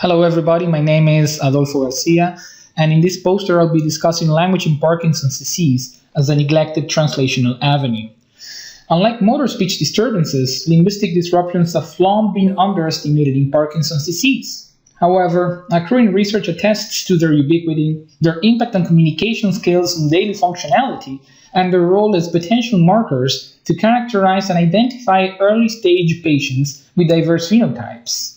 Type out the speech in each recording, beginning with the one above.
Hello everybody, my name is Adolfo Garcia, and in this poster I'll be discussing language in Parkinson's disease as a neglected translational avenue. Unlike motor speech disturbances, linguistic disruptions have long been underestimated in Parkinson's disease. However, accruing research attests to their ubiquity, their impact on communication skills and daily functionality, and their role as potential markers to characterize and identify early-stage patients with diverse phenotypes.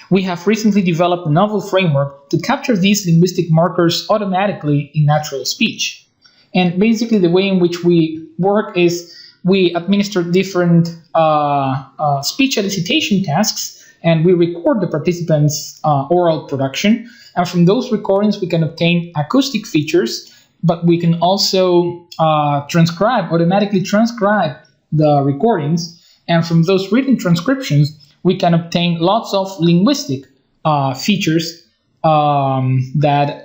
We have recently developed a novel framework to capture these linguistic markers automatically in natural speech. And basically the way in which we work is we administer different speech elicitation tasks, and we record the participants' oral production. And from those recordings, we can obtain acoustic features, but we can also automatically transcribe the recordings. And from those written transcriptions, we can obtain lots of linguistic features that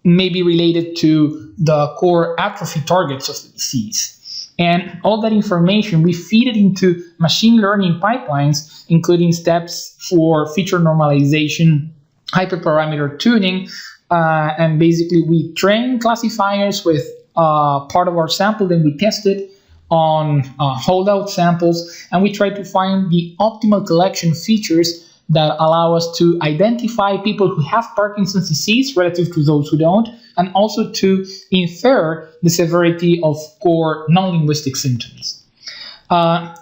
may be related to the core atrophy targets of the disease. And all that information, we feed it into machine learning pipelines, including steps for feature normalization, hyperparameter tuning, and basically we train classifiers with part of our sample, then we test it on holdout samples, and we try to find the optimal collection features that allow us to identify people who have Parkinson's disease relative to those who don't, and also to infer the severity of core non-linguistic symptoms.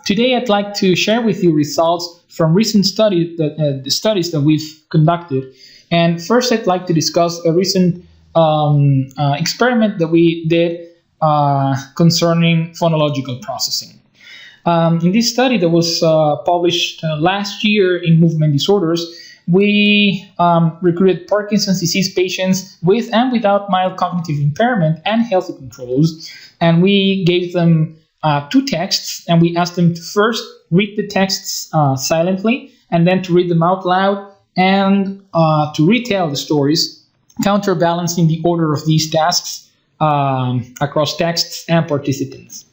Today I'd like to share with you results from recent studies that we've conducted. And first I'd like to discuss a recent experiment that we did concerning phonological processing. In this study that was published last year in Movement Disorders, we recruited Parkinson's disease patients with and without mild cognitive impairment and healthy controls, and we gave them two texts, and we asked them to first read the texts silently, and then to read them out loud, and to retell the stories, counterbalancing the order of these tasks across texts and participants.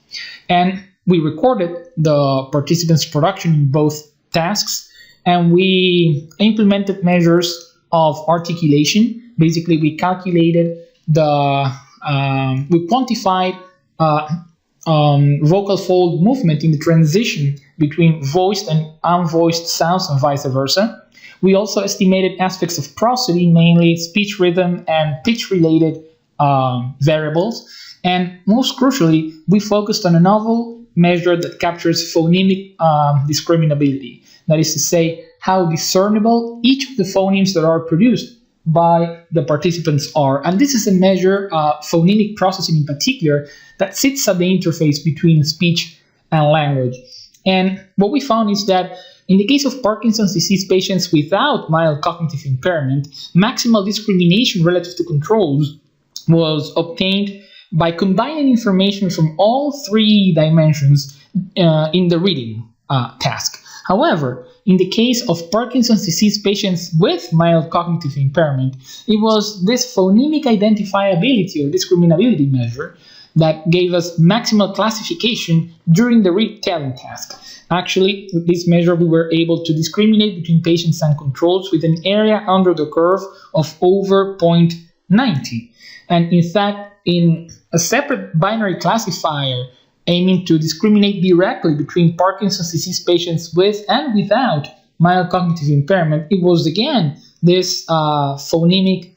And we recorded the participants' production in both tasks, and we implemented measures of articulation. Basically, we calculated we quantified vocal fold movement in the transition between voiced and unvoiced sounds and vice versa. We also estimated aspects of prosody, mainly speech rhythm and pitch-related variables, and most crucially, we focused on a novel measure that captures phonemic discriminability. That is to say, how discernible each of the phonemes that are produced by the participants are. And this is a measure, phonemic processing in particular, that sits at the interface between speech and language. And what we found is that in the case of Parkinson's disease patients without mild cognitive impairment, maximal discrimination relative to controls was obtained by combining information from all three dimensions in the reading task. However, in the case of Parkinson's disease patients with mild cognitive impairment, it was this phonemic identifiability or discriminability measure that gave us maximal classification during the retelling task. Actually, with this measure, we were able to discriminate between patients and controls with an area under the curve of over 0.90. And in fact, in a separate binary classifier aiming to discriminate directly between Parkinson's disease patients with and without mild cognitive impairment, it was again this phonemic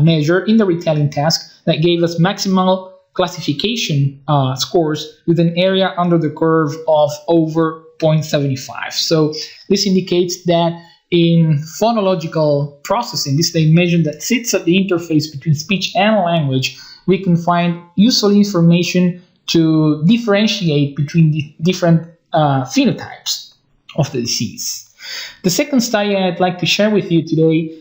measure in the retelling task that gave us maximal classification scores with an area under the curve of over 0.75. So this indicates that in phonological processing, this dimension that sits at the interface between speech and language, we can find useful information to differentiate between the different phenotypes of the disease. The second study I'd like to share with you today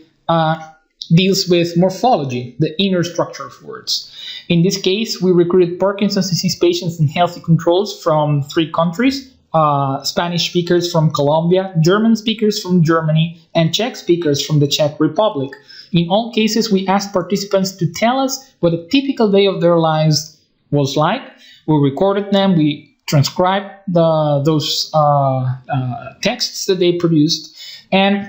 deals with morphology, the inner structure of words. In this case, we recruited Parkinson's disease patients and healthy controls from 3 countries, Spanish speakers from Colombia, German speakers from Germany, and Czech speakers from the Czech Republic. In all cases, we asked participants to tell us what a typical day of their lives was like. We recorded them, we transcribed those texts that they produced, and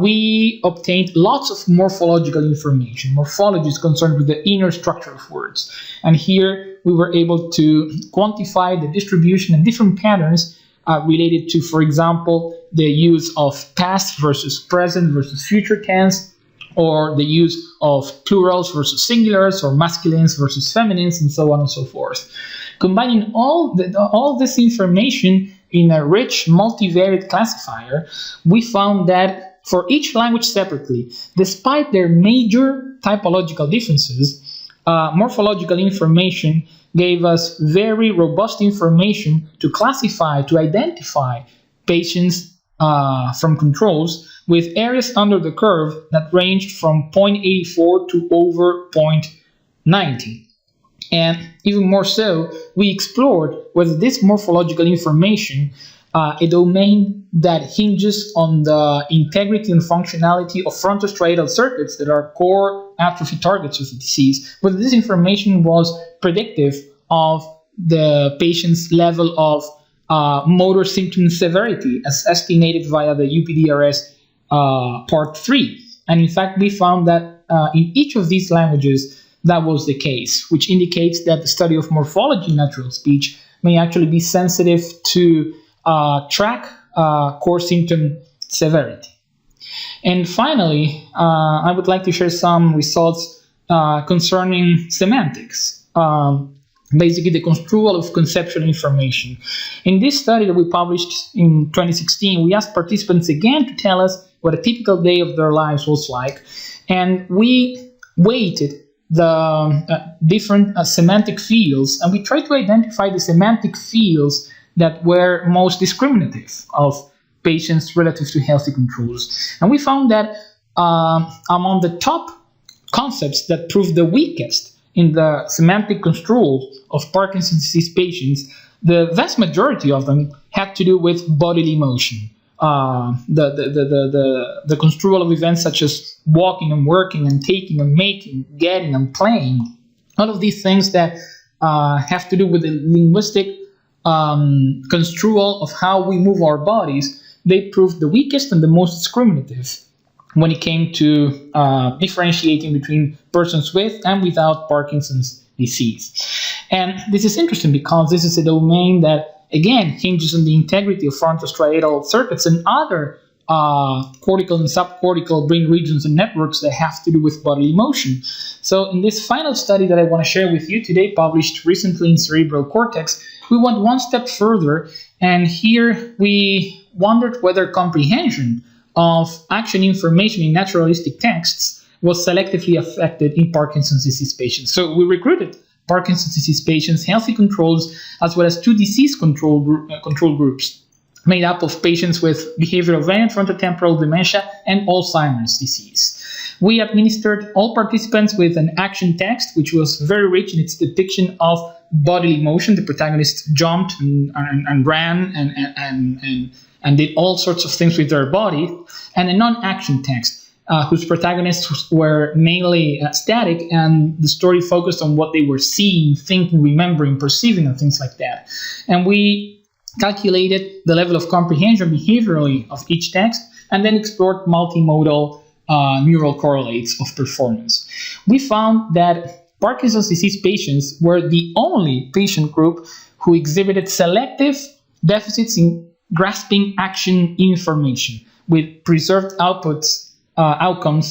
we obtained lots of morphological information. Morphology is concerned with the inner structure of words. And here we were able to quantify the distribution and different patterns related to, for example, the use of past versus present versus future tense, or the use of plurals versus singulars, or masculines versus feminines, and so on and so forth. Combining all this information in a rich multivariate classifier, we found that for each language separately, despite their major typological differences, morphological information gave us very robust information to classify, to identify patients from controls with areas under the curve that ranged from 0.84 to over 0.90. And even more so, we explored whether this morphological information, a domain that hinges on the integrity and functionality of frontostriatal circuits that are core atrophy targets of the disease, whether this information was predictive of the patient's level of motor symptom severity as estimated via the UPDRS Part 3. And in fact, we found that in each of these languages, that was the case, which indicates that the study of morphology in natural speech may actually be sensitive to track core symptom severity. And finally, I would like to share some results concerning semantics, basically the construal of conceptual information. In this study that we published in 2016, we asked participants again to tell us what a typical day of their lives was like, and we weighted the different semantic fields, and we tried to identify the semantic fields that were most discriminative of patients relative to healthy controls. And we found that among the top concepts that proved the weakest in the semantic construal of Parkinson's disease patients, the vast majority of them had to do with bodily motion. The construal of events such as walking and working and taking and making, getting and playing, all of these things that have to do with the linguistic construal of how we move our bodies, they proved the weakest and the most discriminative when it came to differentiating between persons with and without Parkinson's disease. And this is interesting because this is a domain that, again, hinges on the integrity of frontostriatal circuits and other cortical and subcortical brain regions and networks that have to do with bodily motion. So in this final study that I want to share with you today, published recently in Cerebral Cortex, we went one step further, and here we wondered whether comprehension of action information in naturalistic texts was selectively affected in Parkinson's disease patients. So we recruited Parkinson's disease patients, healthy controls, as well as two disease control groups made up of patients with behavioral variant frontotemporal dementia and Alzheimer's disease. We administered all participants with an action text, which was very rich in its depiction of bodily motion. The protagonist jumped and ran and did all sorts of things with their body, and a non-action text, whose protagonists were mainly static, and the story focused on what they were seeing, thinking, remembering, perceiving, and things like that. And we calculated the level of comprehension behaviorally of each text, and then explored multimodal neural correlates of performance. We found that Parkinson's disease patients were the only patient group who exhibited selective deficits in grasping action information, with preserved outcomes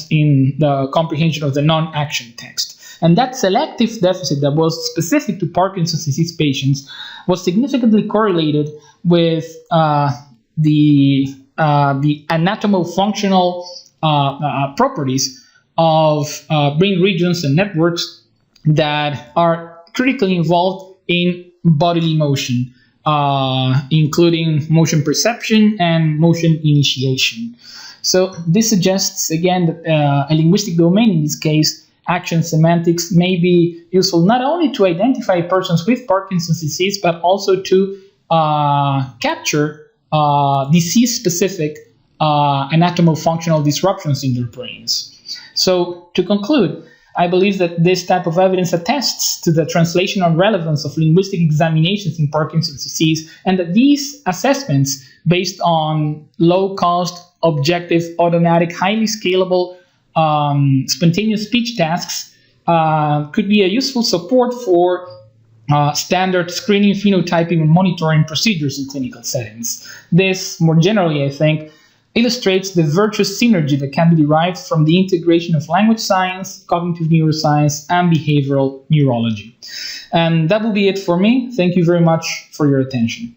in the comprehension of the non-action text. And that selective deficit that was specific to Parkinson's disease patients was significantly correlated with the anatomofunctional properties of brain regions and networks that are critically involved in bodily motion, including motion perception and motion initiation. So this suggests, again, that a linguistic domain, in this case, action semantics, may be useful not only to identify persons with Parkinson's disease, but also to capture disease-specific anatomofunctional disruptions in their brains. So to conclude, I believe that this type of evidence attests to the translational relevance of linguistic examinations in Parkinson's disease, and that these assessments, based on low-cost objective, automatic, highly scalable, spontaneous speech tasks could be a useful support for standard screening, phenotyping, and monitoring procedures in clinical settings. This, more generally, I think, illustrates the virtuous synergy that can be derived from the integration of language science, cognitive neuroscience, and behavioral neurology. And that will be it for me. Thank you very much for your attention.